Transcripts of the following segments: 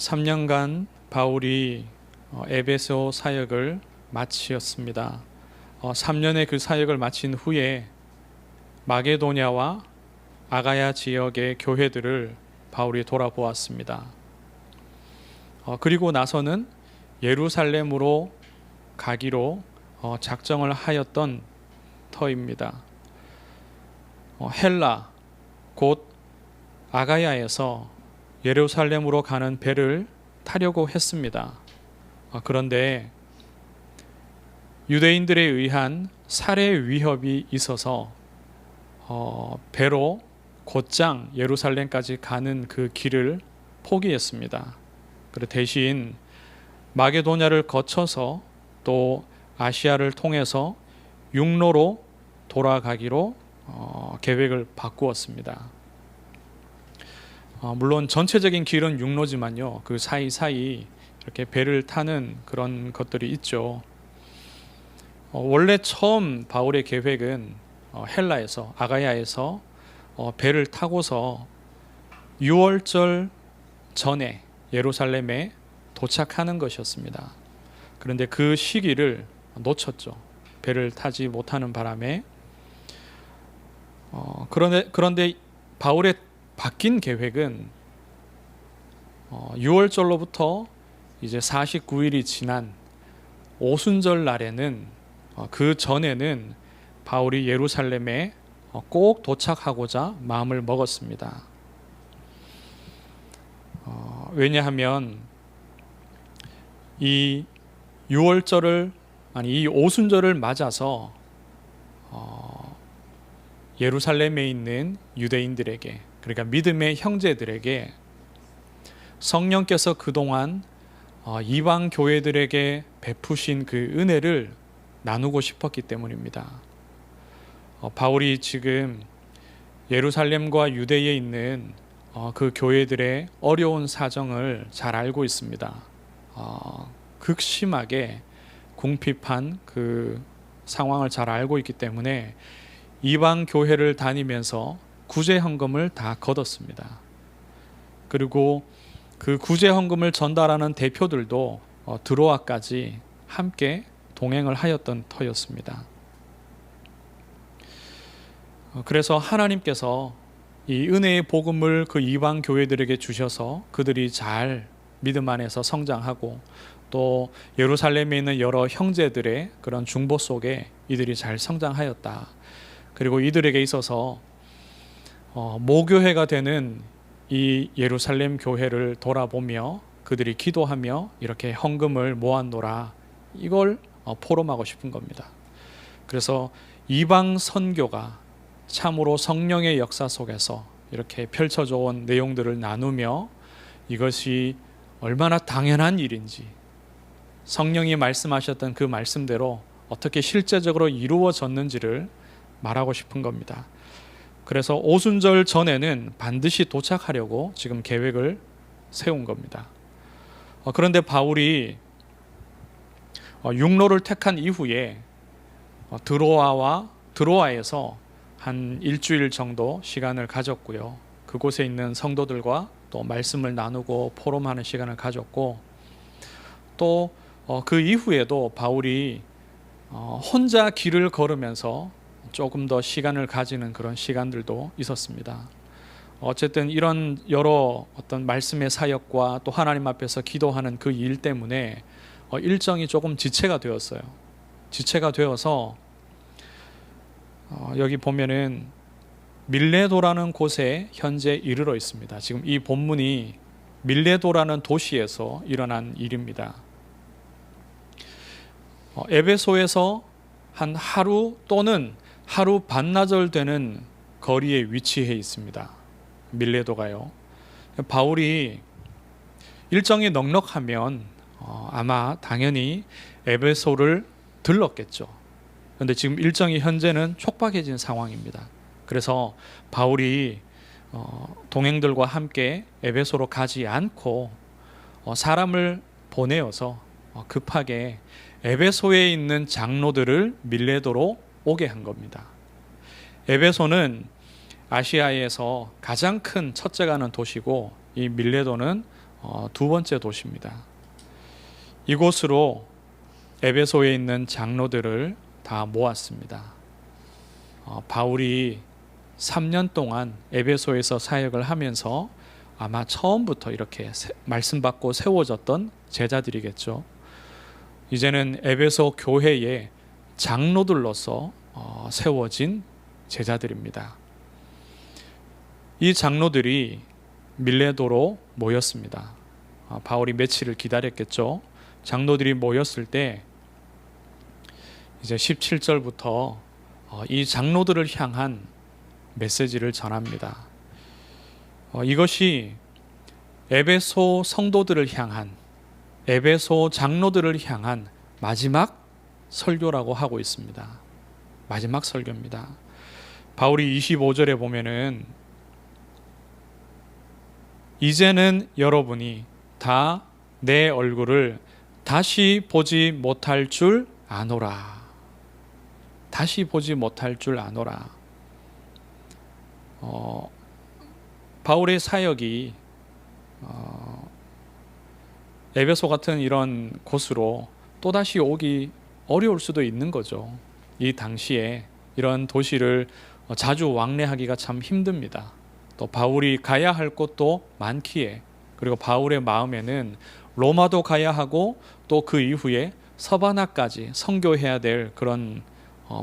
3년간 바울이 에베소 사역을 마치었습니다. 3년의 그 사역을 마친 후에 마게도냐와 아가야 지역의 교회들을 바울이 돌아보았습니다. 그리고 나서는 예루살렘으로 가기로 작정을 하였던 터입니다. 헬라 곧 아가야에서 예루살렘으로 가는 배를 타려고 했습니다. 그런데 유대인들에 의한 살해 위협이 있어서 배로 곧장 예루살렘까지 가는 그 길을 포기했습니다. 그리고 대신 마게도냐를 거쳐서 또 아시아를 통해서 육로로 돌아가기로 계획을 바꾸었습니다. 물론 전체적인 길은 육로지만요, 그 사이사이 이렇게 배를 타는 그런 것들이 있죠. 원래 처음 바울의 계획은 헬라에서 아가야에서 배를 타고서 6월절 전에 예루살렘에 도착하는 것이었습니다. 그런데 그 시기를 놓쳤죠. 배를 타지 못하는 바람에. 그런데 바울의 바뀐 계획은 6월절로부터 이제 49일이 지난 오순절 날에는 그 전에는 바울이 예루살렘에 꼭 도착하고자 마음을 먹었습니다. 왜냐하면 이 6월절을 이 오순절을 맞아서 예루살렘에 있는 유대인들에게, 그러니까 믿음의 형제들에게 성령께서 그동안 이방 교회들에게 베푸신 그 은혜를 나누고 싶었기 때문입니다. 바울이 지금 예루살렘과 유대에 있는 그 교회들의 어려운 사정을 잘 알고 있습니다. 극심하게 궁핍한 그 상황을 잘 알고 있기 때문에 이방 교회를 다니면서 구제 헌금을 다 거뒀습니다. 그리고 그 구제 헌금을 전달하는 대표들도 드로아까지 함께 동행을 하였던 터였습니다. 그래서 하나님께서 이 은혜의 복음을 그 이방 교회들에게 주셔서 그들이 잘 믿음 안에서 성장하고 또 예루살렘에 있는 여러 형제들의 그런 중보 속에 이들이 잘 성장하였다. 그리고 이들에게 있어서 모교회가 되는 이 예루살렘 교회를 돌아보며 그들이 기도하며 이렇게 헌금을 모았노라, 이걸 포럼하고 싶은 겁니다. 그래서 이방 선교가 참으로 성령의 역사 속에서 이렇게 펼쳐져 온 내용들을 나누며 이것이 얼마나 당연한 일인지, 성령이 말씀하셨던 그 말씀대로 어떻게 실제적으로 이루어졌는지를 말하고 싶은 겁니다. 그래서 오순절 전에는 반드시 도착하려고 지금 계획을 세운 겁니다. 그런데 바울이 육로를 택한 이후에 드로아에서 한 일주일 정도 시간을 가졌고요. 그곳에 있는 성도들과 또 말씀을 나누고 포럼하는 시간을 가졌고, 또 그 이후에도 바울이 혼자 길을 걸으면서 조금 더 시간을 가지는 그런 시간들도 있었습니다. 어쨌든 이런 여러 어떤 말씀의 사역과 또 하나님 앞에서 기도하는 그 일 때문에 일정이 조금 지체가 되었어요. 지체가 되어서 여기 보면은 밀레도라는 곳에 현재 이르러 있습니다. 지금 이 본문이 밀레도라는 도시에서 일어난 일입니다. 에베소에서 한 하루 또는 하루 반나절 되는 거리에 위치해 있습니다. 밀레도가요. 바울이 일정이 넉넉하면 아마 당연히 에베소를 들렀겠죠. 그런데 지금 일정이 현재는 촉박해진 상황입니다. 그래서 바울이 동행들과 함께 에베소로 가지 않고 사람을 보내어서 급하게 에베소에 있는 장로들을 밀레도로 오게 한 겁니다. 에베소는 아시아에서 가장 큰 첫째 가는 도시고, 이 밀레도는 두 번째 도시입니다. 이곳으로 에베소에 있는 장로들을 다 모았습니다. 바울이 3년 동안 에베소에서 사역을 하면서 아마 처음부터 이렇게 말씀 받고 세워졌던 제자들이겠죠. 이제는 에베소 교회의 장로들로서 세워진 제자들입니다. 이 장로들이 밀레도로 모였습니다. 바울이 며칠을 기다렸겠죠. 장로들이 모였을 때 이제 17절부터 이 장로들을 향한 메시지를 전합니다. 이것이 에베소 성도들을 향한, 에베소 장로들을 향한 마지막 설교라고 하고 있습니다. 마지막 설교입니다. 바울이 25절에 보면은 이제는 여러분이 다 내 얼굴을 다시 보지 못할 줄 아노라. 다시 보지 못할 줄 아노라. 바울의 사역이 에베소 같은 이런 곳으로 또다시 오기 어려울 수도 있는 거죠. 이 당시에 이런 도시를 자주 왕래하기가 참 힘듭니다. 또 바울이 가야 할 곳도 많기에, 그리고 바울의 마음에는 로마도 가야 하고 또 그 이후에 서바나까지 선교해야 될 그런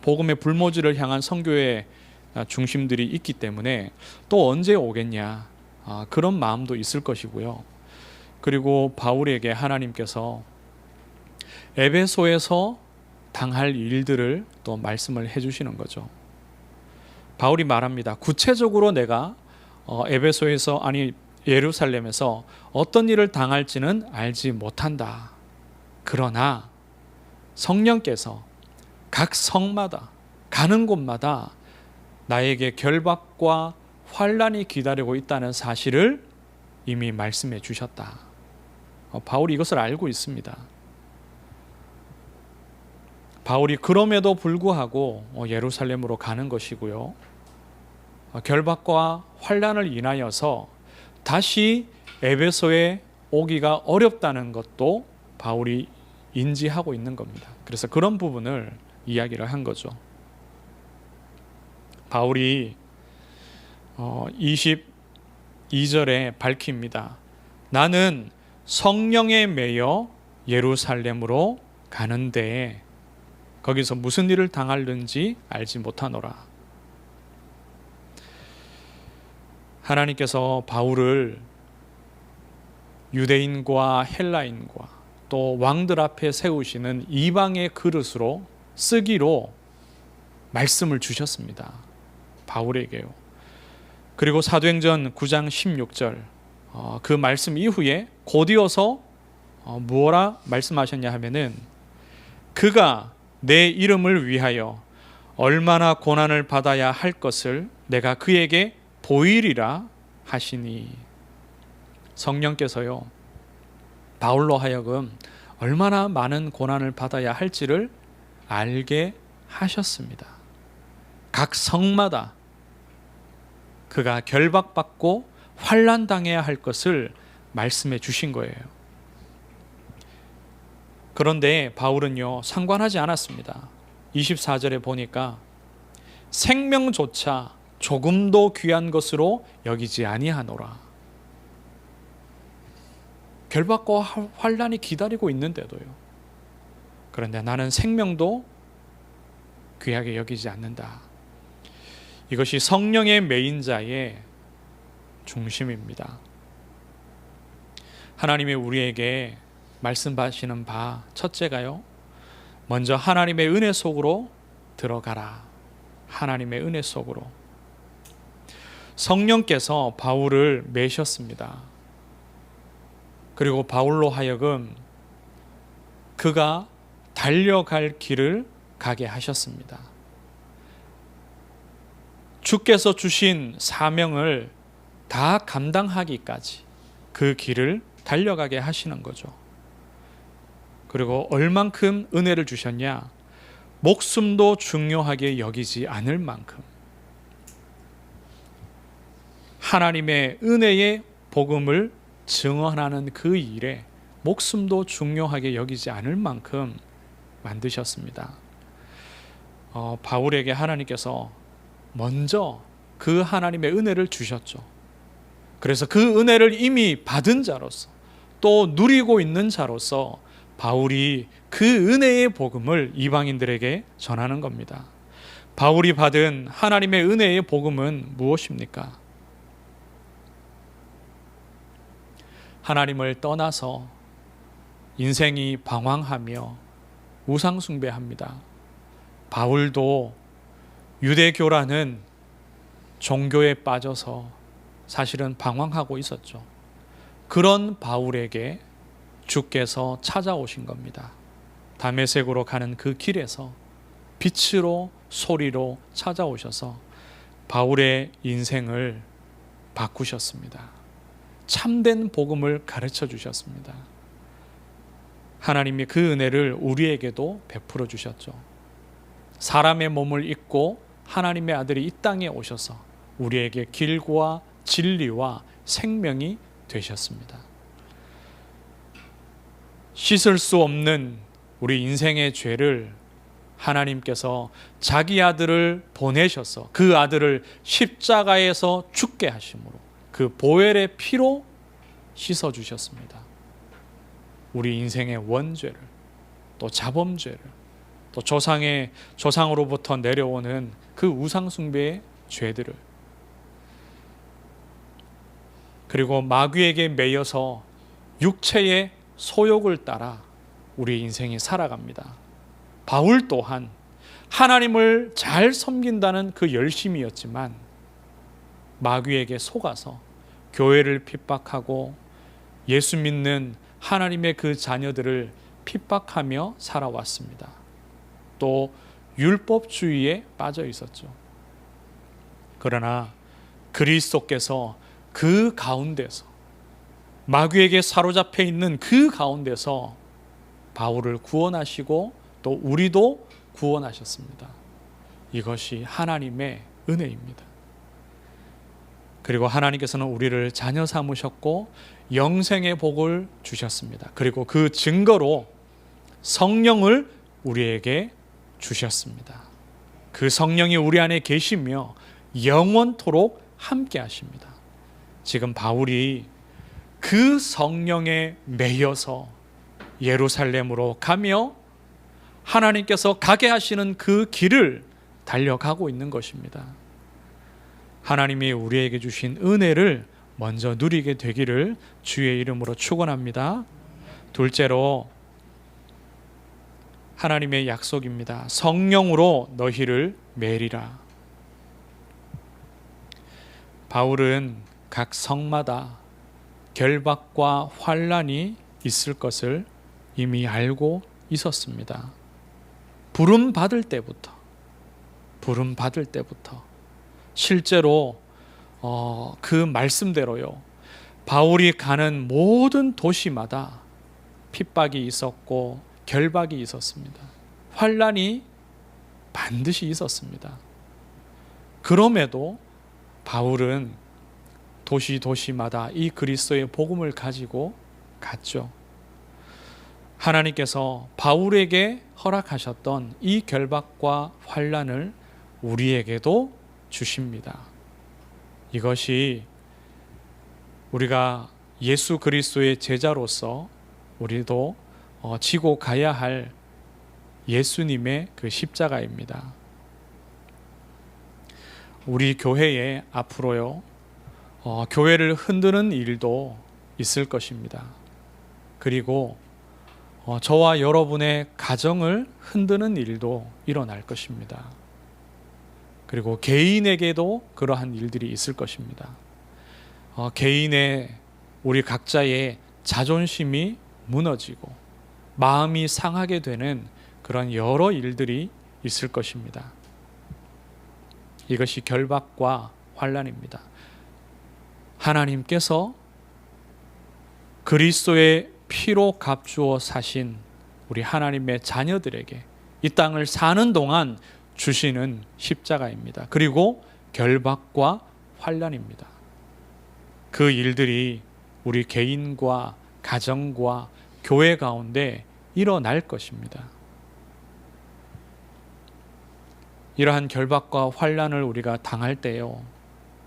복음의 불모지를 향한 선교의 중심들이 있기 때문에 또 언제 오겠냐, 그런 마음도 있을 것이고요. 그리고 바울에게 하나님께서 에베소에서 당할 일들을 또 말씀을 해주시는 거죠. 바울이 말합니다. 구체적으로 내가 에베소에서, 아니 예루살렘에서 어떤 일을 당할지는 알지 못한다. 그러나 성령께서 각 성마다 가는 곳마다 나에게 결박과 환난이 기다리고 있다는 사실을 이미 말씀해 주셨다. 바울이 이것을 알고 있습니다. 바울이 그럼에도 불구하고 예루살렘으로 가는 것이고요. 결박과 환난을 인하여서 다시 에베소에 오기가 어렵다는 것도 바울이 인지하고 있는 겁니다. 그래서 그런 부분을 이야기를 한 거죠. 바울이 22절에 밝힙니다. 나는 성령에 매여 예루살렘으로 가는데 거기서 무슨 일을 당할는지 알지 못하노라. 하나님께서 바울을 유대인과 헬라인과 또 왕들 앞에 세우시는 이방의 그릇으로 쓰기로 말씀을 주셨습니다. 바울에게요. 그리고 사도행전 9장 16절 그 말씀 이후에 곧이어서 무엇라 말씀하셨냐 하면은 그가 내 이름을 위하여 얼마나 고난을 받아야 할 것을 내가 그에게 보이리라 하시니. 성령께서요 바울로 하여금 얼마나 많은 고난을 받아야 할지를 알게 하셨습니다. 각 성마다 그가 결박받고 환난당해야 할 것을 말씀해 주신 거예요. 그런데 바울은요 상관하지 않았습니다. 24절에 보니까 생명조차 조금도 귀한 것으로 여기지 아니하노라. 결박과 환난이 기다리고 있는데도요. 그런데 나는 생명도 귀하게 여기지 않는다. 이것이 성령의 매인 자의 중심입니다. 하나님이 우리에게 말씀하시는 바 첫째가요, 먼저 하나님의 은혜 속으로 들어가라. 하나님의 은혜 속으로. 성령께서 바울을 매셨습니다. 그리고 바울로 하여금 그가 달려갈 길을 가게 하셨습니다. 주께서 주신 사명을 다 감당하기까지 그 길을 달려가게 하시는 거죠. 그리고 얼만큼 은혜를 주셨냐? 목숨도 중요하게 여기지 않을 만큼 하나님의 은혜의 복음을 증언하는 그 일에 목숨도 중요하게 여기지 않을 만큼 만드셨습니다. 바울에게 하나님께서 먼저 그 하나님의 은혜를 주셨죠. 그래서 그 은혜를 이미 받은 자로서 또 누리고 있는 자로서 바울이 그 은혜의 복음을 이방인들에게 전하는 겁니다. 바울이 받은 하나님의 은혜의 복음은 무엇입니까? 하나님을 떠나서 인생이 방황하며 우상 숭배합니다. 바울도 유대교라는 종교에 빠져서 사실은 방황하고 있었죠. 그런 바울에게 주께서 찾아오신 겁니다. 다메섹으로 가는 그 길에서 빛으로 소리로 찾아오셔서 바울의 인생을 바꾸셨습니다. 참된 복음을 가르쳐 주셨습니다. 하나님이 그 은혜를 우리에게도 베풀어 주셨죠. 사람의 몸을 입고 하나님의 아들이 이 땅에 오셔서 우리에게 길과 진리와 생명이 되셨습니다. 씻을 수 없는 우리 인생의 죄를 하나님께서 자기 아들을 보내셔서 그 아들을 십자가에서 죽게 하심으로 그 보혈의 피로 씻어주셨습니다. 우리 인생의 원죄를, 또 자범죄를, 또 조상으로부터 내려오는 그 우상숭배의 죄들을, 그리고 마귀에게 매여서 육체의 소욕을 따라 우리 인생이 살아갑니다. 바울 또한 하나님을 잘 섬긴다는 그 열심이었지만 마귀에게 속아서 교회를 핍박하고 예수 믿는 하나님의 그 자녀들을 핍박하며 살아왔습니다. 또 율법주의에 빠져 있었죠. 그러나 그리스도께서 그 가운데서, 마귀에게 사로잡혀 있는 그 가운데서 바울을 구원하시고 또 우리도 구원하셨습니다. 이것이 하나님의 은혜입니다. 그리고 하나님께서는 우리를 자녀 삼으셨고 영생의 복을 주셨습니다. 그리고 그 증거로 성령을 우리에게 주셨습니다. 그 성령이 우리 안에 계시며 영원토록 함께 하십니다. 지금 바울이 그 성령에 매여서 예루살렘으로 가며 하나님께서 가게 하시는 그 길을 달려가고 있는 것입니다. 하나님이 우리에게 주신 은혜를 먼저 누리게 되기를 주의 이름으로 축원합니다. 둘째로 하나님의 약속입니다. 성령으로 너희를 매리라. 바울은 각 성마다 결박과 환난이 있을 것을 이미 알고 있었습니다. 부름 받을 때부터 실제로 그 말씀대로요, 바울이 가는 모든 도시마다 핍박이 있었고 결박이 있었습니다. 환난이 반드시 있었습니다. 그럼에도 바울은 도시마다 이 그리스도의 복음을 가지고 갔죠. 하나님께서 바울에게 허락하셨던 이 결박과 환난을 우리에게도 주십니다. 이것이 우리가 예수 그리스도의 제자로서 우리도 지고 가야 할 예수님의 그 십자가입니다. 우리 교회에 앞으로요, 교회를 흔드는 일도 있을 것입니다. 그리고 저와 여러분의 가정을 흔드는 일도 일어날 것입니다. 그리고 개인에게도 그러한 일들이 있을 것입니다. 개인의 우리 각자의 자존심이 무너지고 마음이 상하게 되는 그런 여러 일들이 있을 것입니다. 이것이 결박과 환난입니다. 하나님께서 그리스도의 피로 값주어 사신 우리 하나님의 자녀들에게 이 땅을 사는 동안 주시는 십자가입니다. 그리고 결박과 환난입니다. 그 일들이 우리 개인과 가정과 교회 가운데 일어날 것입니다. 이러한 결박과 환난을 우리가 당할 때요,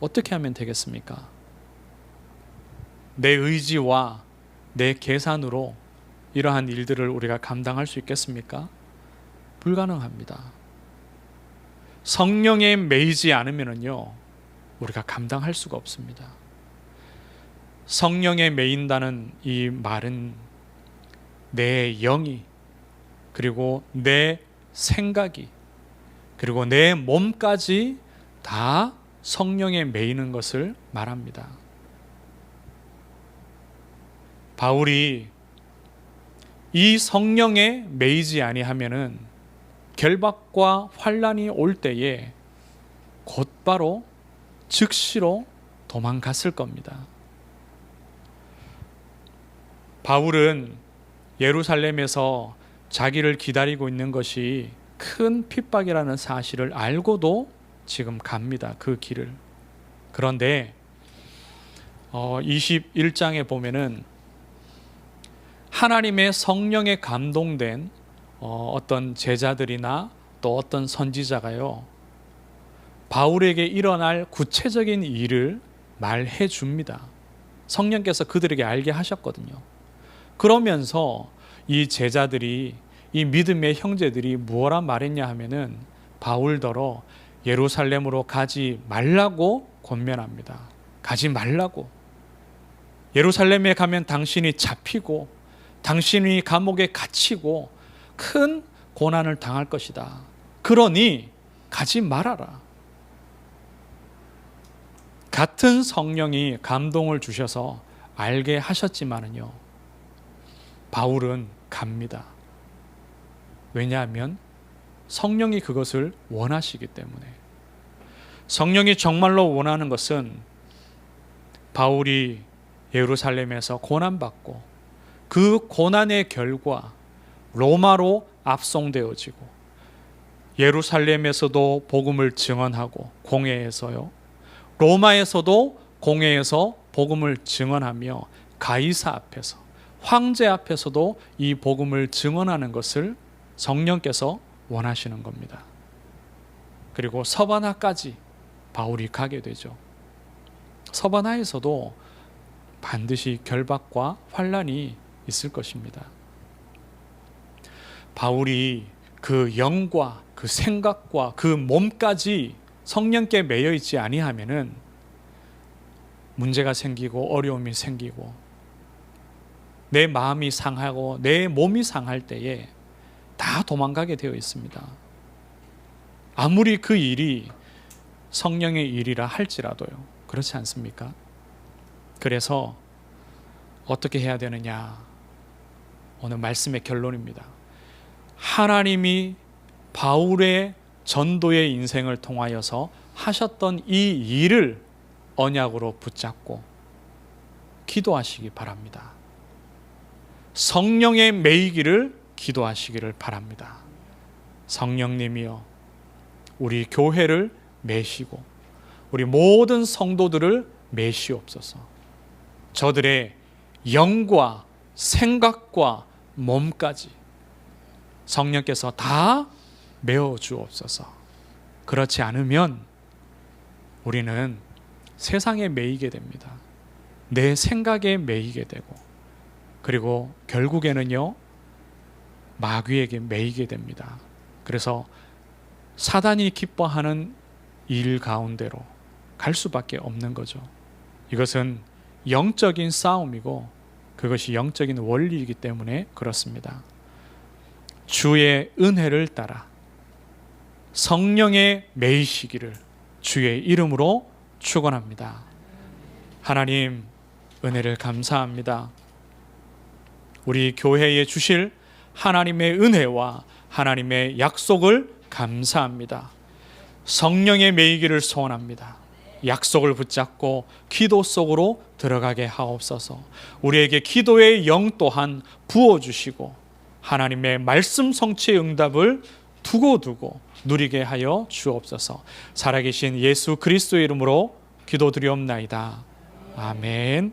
어떻게 하면 되겠습니까? 내 의지와 내 계산으로 이러한 일들을 우리가 감당할 수 있겠습니까? 불가능합니다. 성령에 매이지 않으면요, 우리가 감당할 수가 없습니다. 성령에 매인다는 이 말은 내 영이, 그리고 내 생각이, 그리고 내 몸까지 다 성령에 매이는 것을 말합니다. 바울이 이 성령에 매이지 아니하면은 결박과 환난이 올 때에 곧바로 즉시로 도망갔을 겁니다. 바울은 예루살렘에서 자기를 기다리고 있는 것이 큰 핍박이라는 사실을 알고도 지금 갑니다. 그 길을. 그런데 21장에 보면은 하나님의 성령에 감동된 어떤 제자들이나 또 어떤 선지자가요, 바울에게 일어날 구체적인 일을 말해 줍니다. 성령께서 그들에게 알게 하셨거든요. 그러면서 이 제자들이, 이 믿음의 형제들이 무엇라 말했냐 하면은 바울더러 예루살렘으로 가지 말라고 권면합니다. 가지 말라고. 예루살렘에 가면 당신이 잡히고 당신이 감옥에 갇히고 큰 고난을 당할 것이다. 그러니 가지 말아라. 같은 성령이 감동을 주셔서 알게 하셨지만은요, 바울은 갑니다. 왜냐하면 성령이 그것을 원하시기 때문에. 성령이 정말로 원하는 것은 바울이 예루살렘에서 고난받고 그 고난의 결과 로마로 압송되어지고 예루살렘에서도 복음을 증언하고 공회에서요, 로마에서도 공회에서 복음을 증언하며 가이사 앞에서, 황제 앞에서도 이 복음을 증언하는 것을 성령께서 원하시는 겁니다. 그리고 서바나까지 바울이 가게 되죠. 서바나에서도 반드시 결박과 환난이 있을 것입니다. 바울이 그 영과 그 생각과 그 몸까지 성령께 매여 있지 아니하면은 문제가 생기고 어려움이 생기고 내 마음이 상하고 내 몸이 상할 때에 다 도망가게 되어 있습니다. 아무리 그 일이 성령의 일이라 할지라도요. 그렇지 않습니까? 그래서 어떻게 해야 되느냐? 오늘 말씀의 결론입니다. 하나님이 바울의 전도의 인생을 통하여서 하셨던 이 일을 언약으로 붙잡고 기도하시기 바랍니다. 성령의 매이기를 기도하시기를 바랍니다. 성령님이여, 우리 교회를 매시고 우리 모든 성도들을 매시옵소서. 저들의 영과 생각과 몸까지 성령께서 다 메어 주옵소서. 그렇지 않으면 우리는 세상에 매이게 됩니다. 내 생각에 매이게 되고, 그리고 결국에는요, 마귀에게 매이게 됩니다. 그래서 사단이 기뻐하는 일 가운데로 갈 수밖에 없는 거죠. 이것은 영적인 싸움이고 그것이 영적인 원리이기 때문에 그렇습니다. 주의 은혜를 따라 성령의 매이시기를 주의 이름으로 축원합니다. 하나님, 은혜를 감사합니다. 우리 교회에 주실 하나님의 은혜와 하나님의 약속을 감사합니다. 성령의 매이기를 소원합니다. 약속을 붙잡고 기도 속으로 들어가게 하옵소서. 우리에게 기도의 영 또한 부어주시고 하나님의 말씀 성취의 응답을 두고두고 누리게 하여 주옵소서. 살아계신 예수 그리스도의 이름으로 기도드리옵나이다. 아멘.